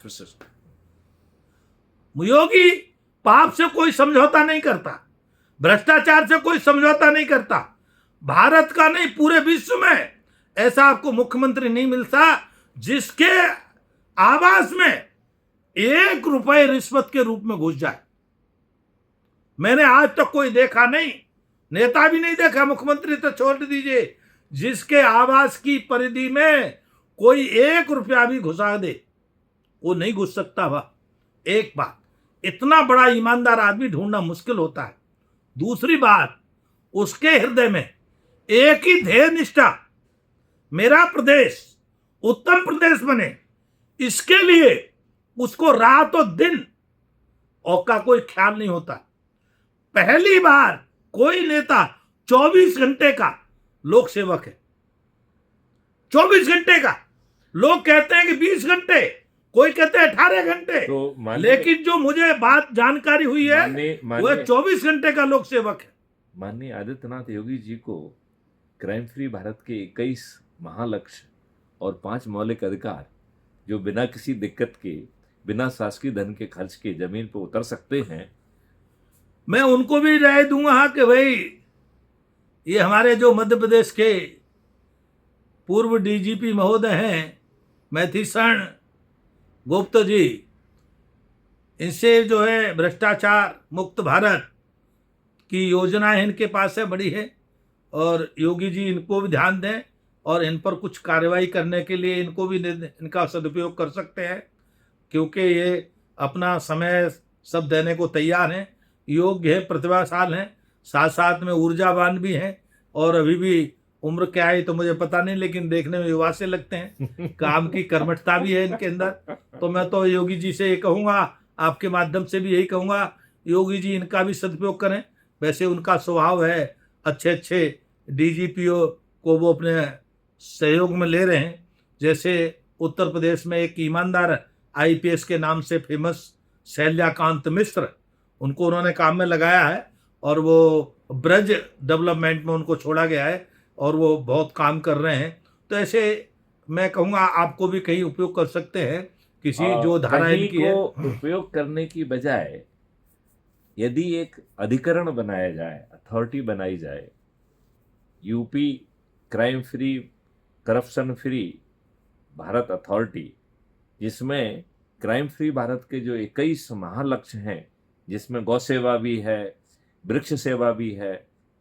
System. योगी पाप से कोई समझौता नहीं करता, भ्रष्टाचार से कोई समझौता नहीं करता। भारत का नहीं, पूरे विश्व में ऐसा आपको मुख्यमंत्री नहीं मिलता जिसके आवास में 1 रुपए रिश्वत के रूप में घुस जाए। मैंने आज तक कोई देखा नहीं, नेता भी नहीं देखा, मुख्यमंत्री तो छोड़ दीजिए, जिसके आवास की परिधि में कोई 1 रुपया भी घुसा दे, वो नहीं घुस सकता। वह एक बात, इतना बड़ा ईमानदार आदमी ढूंढना मुश्किल होता है। दूसरी बात, उसके हृदय में एक ही ध्येय निष्ठा, मेरा प्रदेश उत्तम प्रदेश बने, इसके लिए उसको रात और दिन और का कोई ख्याल नहीं होता। पहली बार कोई नेता 24 घंटे का लोक सेवक है, 24 घंटे का। लोग कहते हैं कि 20 घंटे, कोई कहते हैं 18 घंटे, तो लेकिन जो मुझे बात जानकारी हुई है वह 24 घंटे का लोक सेवक है। माननीय आदित्यनाथ योगी जी को क्राइम फ्री भारत के 21 महालक्ष्य और 5 मौलिक अधिकार जो बिना किसी दिक्कत के, बिना शासकीय धन के खर्च के जमीन पर उतर सकते हैं, मैं उनको भी राय दूंगा कि भाई ये हमारे जो मध्य प्रदेश के पूर्व डीजीपी महोदय हैं मैथिषण गुप्ता जी, इनसे जो है भ्रष्टाचार मुक्त भारत की योजनाएं इनके पास है, बड़ी है, और योगी जी इनको भी ध्यान दें और इन पर कुछ कार्रवाई करने के लिए इनको भी इनका सदुपयोग कर सकते हैं, क्योंकि ये अपना समय सब देने को तैयार हैं, योग्य है, प्रतिभाशाल हैं, साथ साथ में ऊर्जावान भी हैं, और अभी भी उम्र क्या है तो मुझे पता नहीं, लेकिन देखने में युवा से लगते हैं, काम की कर्मठता भी है इनके अंदर। तो मैं तो योगी जी से ये कहूँगा, आपके माध्यम से भी यही कहूँगा, योगी जी इनका भी सदुपयोग करें। वैसे उनका स्वभाव है, अच्छे अच्छे डीजीपीओ को वो अपने सहयोग में ले रहे हैं। जैसे उत्तर प्रदेश में एक ईमानदार आईपीएस के नाम से फेमस शैल्याकांत मिश्र, उनको उन्होंने काम में लगाया है, और वो ब्रज डेवलपमेंट में उनको छोड़ा गया है और वो बहुत काम कर रहे हैं। तो ऐसे मैं कहूँगा आपको भी कहीं उपयोग कर सकते हैं, किसी जो धारा इनकी है। उपयोग करने की बजाय यदि एक अधिकरण बनाया जाए, अथॉरिटी बनाई जाए, UP crime free corruption free Bharat authority, जिसमें क्राइम फ्री भारत के जो 21 महालक्ष्य हैं, जिसमें गौ सेवा भी है, वृक्ष सेवा भी है,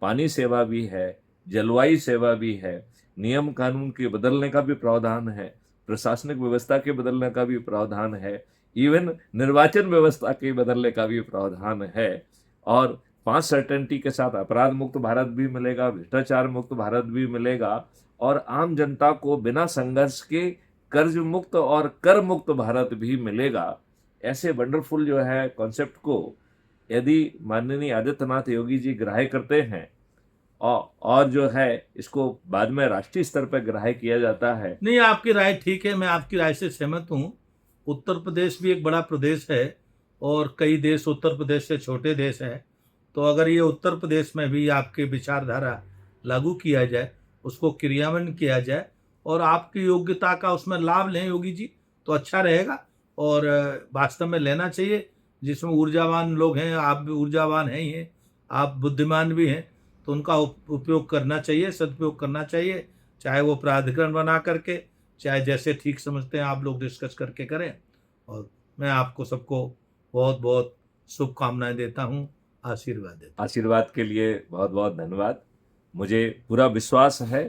पानी सेवा भी है, जलवायु सेवा भी है, नियम कानून के बदलने का भी प्रावधान है, प्रशासनिक व्यवस्था के बदलने का भी प्रावधान है, इवन निर्वाचन व्यवस्था के बदलने का भी प्रावधान है, और 5 सर्टेनिटी के साथ अपराध मुक्त भारत भी मिलेगा, भ्रष्टाचार मुक्त भारत भी मिलेगा, और आम जनता को बिना संघर्ष के कर्ज मुक्त और कर मुक्त भारत भी मिलेगा। ऐसे वंडरफुल जो है कॉन्सेप्ट को यदि माननीय आदित्यनाथ योगी जी ग्राह्य करते हैं और जो है इसको बाद में राष्ट्रीय स्तर पर ग्राह्य किया जाता है। नहीं, आपकी राय ठीक है, मैं आपकी राय से सहमत हूँ। उत्तर प्रदेश भी एक बड़ा प्रदेश है और कई देश उत्तर प्रदेश से छोटे देश हैं, तो अगर ये उत्तर प्रदेश में भी आपके विचारधारा लागू किया जाए, उसको क्रियान्वयन किया जाए और आपकी योग्यता का उसमें लाभ लें योगी जी, तो अच्छा रहेगा। और वास्तव में लेना चाहिए, जिसमें ऊर्जावान लोग हैं, आप भी ऊर्जावान हैं ही हैं, आप बुद्धिमान भी हैं, तो उनका उपयोग करना चाहिए, सदुपयोग करना चाहिए, चाहे वो प्राधिकरण बना करके, चाहे जैसे ठीक समझते हैं आप लोग डिस्कस करके करें। और मैं आपको सबको बहुत बहुत शुभकामनाएं देता हूँ, आशीर्वाद देता हूँ। आशीर्वाद के लिए बहुत बहुत धन्यवाद। मुझे पूरा विश्वास है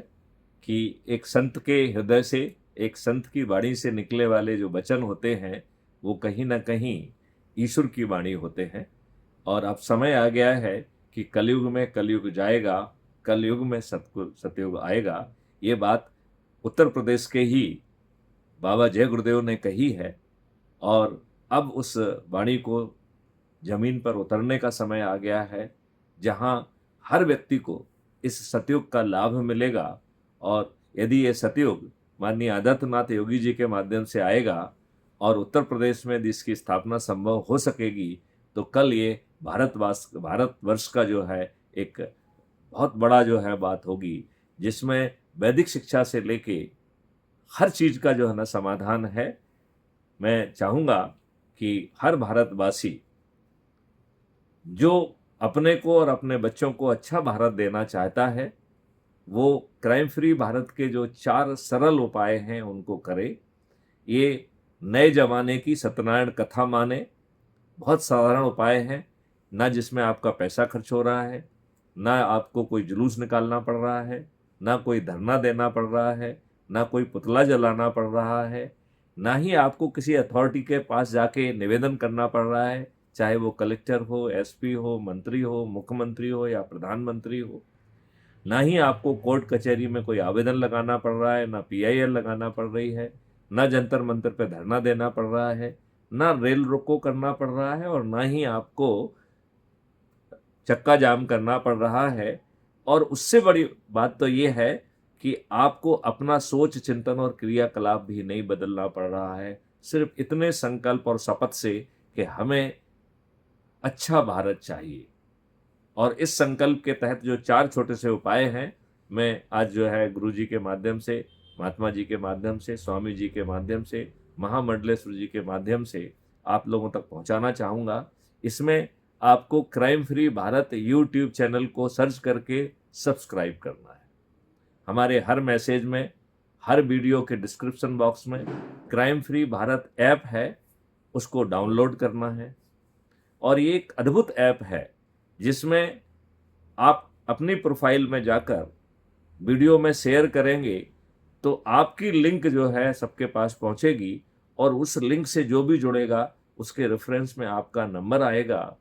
कि एक संत के हृदय से, एक संत की वाणी से निकले वाले जो वचन होते हैं वो कहीं ना कहीं ईश्वर की वाणी होते हैं। और अब समय आ गया है कि कलयुग में कलयुग जाएगा, कलयुग में सतयुग आएगा। ये बात उत्तर प्रदेश के ही बाबा जय गुरुदेव ने कही है, और अब उस वाणी को जमीन पर उतरने का समय आ गया है, जहां हर व्यक्ति को इस सतयुग का लाभ मिलेगा। और यदि ये सतयुग माननीय आदित्यनाथ योगी जी के माध्यम से आएगा और उत्तर प्रदेश में इसकी स्थापना संभव हो सकेगी, तो कल ये भारतवर्ष का जो है एक बहुत बड़ा जो है बात होगी, जिसमें वैदिक शिक्षा से लेके हर चीज का जो है ना समाधान है। मैं चाहूँगा कि हर भारतवासी जो अपने को और अपने बच्चों को अच्छा भारत देना चाहता है, वो क्राइम फ्री भारत के जो 4 सरल उपाय हैं उनको करे। ये नए ज़माने की सत्यनारायण कथा माने। बहुत साधारण उपाय हैं, ना जिसमें आपका पैसा खर्च हो रहा है, ना आपको कोई जुलूस निकालना पड़ रहा है, ना कोई धरना देना पड़ रहा है, ना कोई पुतला जलाना पड़ रहा है, ना ही आपको किसी अथॉरिटी के पास जाके निवेदन करना पड़ रहा है, चाहे वो कलेक्टर हो, एसपी हो, मंत्री हो, मुख्यमंत्री हो या प्रधानमंत्री हो। ना ही आपको कोर्ट कचहरी में कोई आवेदन लगाना पड़ रहा है, ना पीआईएल लगाना पड़ रही है, ना जंतर मंतर पे धरना देना पड़ रहा है, ना रेल रोको करना पड़ रहा है, और ना ही आपको चक्का जाम करना पड़ रहा है। और उससे बड़ी बात तो ये है कि आपको अपना सोच, चिंतन और क्रियाकलाप भी नहीं बदलना पड़ रहा है, सिर्फ इतने संकल्प और शपथ से कि हमें अच्छा भारत चाहिए। और इस संकल्प के तहत जो 4 छोटे से उपाय हैं, मैं आज जो है गुरु जी के माध्यम से, महात्मा जी के माध्यम से, स्वामी जी के माध्यम से, महामंडलेश्वर जी के माध्यम से आप लोगों तक पहुंचाना चाहूँगा। इसमें आपको crime free Bharat YouTube channel को सर्च करके सब्सक्राइब करना है। हमारे हर मैसेज में, हर वीडियो के डिस्क्रिप्शन बॉक्स में क्राइम फ्री भारत ऐप है, उसको डाउनलोड करना है। और ये एक अद्भुत ऐप है जिसमें आप अपनी प्रोफाइल में जाकर वीडियो में शेयर करेंगे तो आपकी लिंक जो है सबके पास पहुंचेगी, और उस लिंक से जो भी जुड़ेगा उसके रेफरेंस में आपका नंबर आएगा।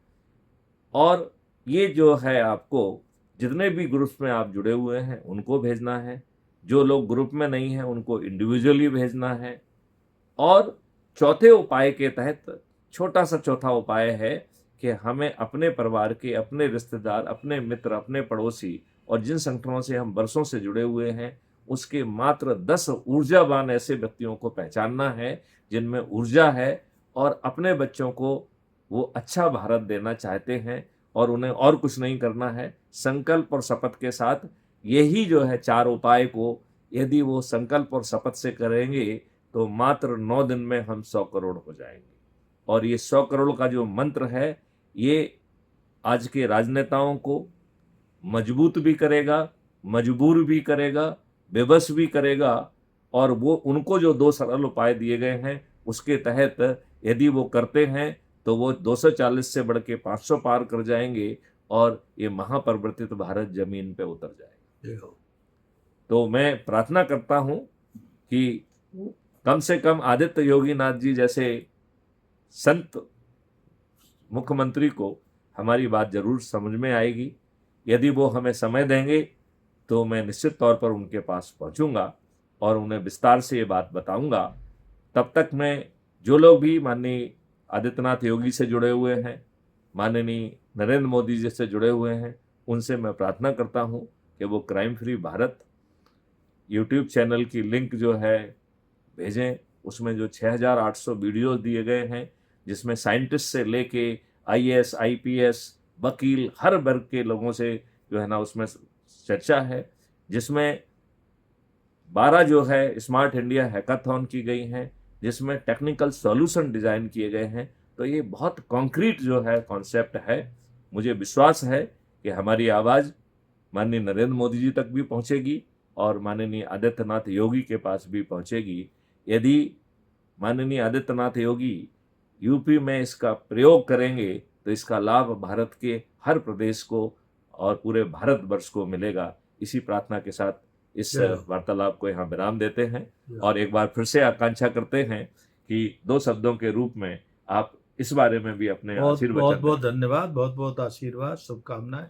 और ये जो है आपको जितने भी ग्रुप्स में आप जुड़े हुए हैं उनको भेजना है, जो लोग ग्रुप में नहीं हैं उनको इंडिविजुअली भेजना है। और चौथे उपाय के तहत छोटा सा चौथा उपाय है कि हमें अपने परिवार के, अपने रिश्तेदार, अपने मित्र, अपने पड़ोसी और जिन संगठनों से हम बरसों से जुड़े हुए हैं उसके मात्र 10 ऊर्जावान ऐसे व्यक्तियों को पहचानना है जिनमें ऊर्जा है और अपने बच्चों को वो अच्छा भारत देना चाहते हैं, और उन्हें और कुछ नहीं करना है। संकल्प और शपथ के साथ यही जो है 4 उपाय को यदि वो संकल्प और शपथ से करेंगे तो मात्र 9 दिन में हम 100 करोड़ हो जाएंगे। और ये 100 करोड़ का जो मंत्र है ये आज के राजनेताओं को मजबूत भी करेगा, मजबूर भी करेगा, बेबस भी करेगा। और वो उनको जो 2 सरल उपाय दिए गए हैं उसके तहत यदि वो करते हैं तो वो 240 से बढ़ के 500 पार कर जाएंगे और ये महापरिवर्तित भारत जमीन पे उतर जाएगा। तो मैं प्रार्थना करता हूं कि कम से कम आदित्य योगी नाथ जी जैसे संत मुख्यमंत्री को हमारी बात जरूर समझ में आएगी। यदि वो हमें समय देंगे तो मैं निश्चित तौर पर उनके पास पहुंचूंगा और उन्हें विस्तार से ये बात बताऊंगा। तब तक मैं जो लोग भी माननीय आदित्यनाथ योगी से जुड़े हुए हैं, माननीय नरेंद्र मोदी जी से जुड़े हुए हैं, उनसे मैं प्रार्थना करता हूं कि वो crime free Bharat YouTube channel की लिंक जो है भेजें। उसमें जो 6800 वीडियो दिए गए हैं जिसमें साइंटिस्ट से लेके आईएएस, आईपीएस, वकील, हर वर्ग के लोगों से जो है ना उसमें चर्चा है, जिसमें 12 जो है स्मार्ट इंडिया हैकाथॉन की गई हैं, जिसमें टेक्निकल सॉल्यूशन डिजाइन किए गए हैं। तो ये बहुत कॉन्क्रीट जो है कॉन्सेप्ट है। मुझे विश्वास है कि हमारी आवाज़ माननीय नरेंद्र मोदी जी तक भी पहुंचेगी और माननीय आदित्यनाथ योगी के पास भी पहुंचेगी। यदि माननीय आदित्यनाथ योगी यूपी में इसका प्रयोग करेंगे तो इसका लाभ भारत के हर प्रदेश को और पूरे भारतवर्ष को मिलेगा। इसी प्रार्थना के साथ इस वार्तालाप को यहाँ विराम देते हैं और एक बार फिर से आकांक्षा करते हैं कि 2 शब्दों के रूप में आप इस बारे में भी अपने आशीर्वाद। बहुत बहुत धन्यवाद, बहुत बहुत आशीर्वाद, शुभकामनाएं।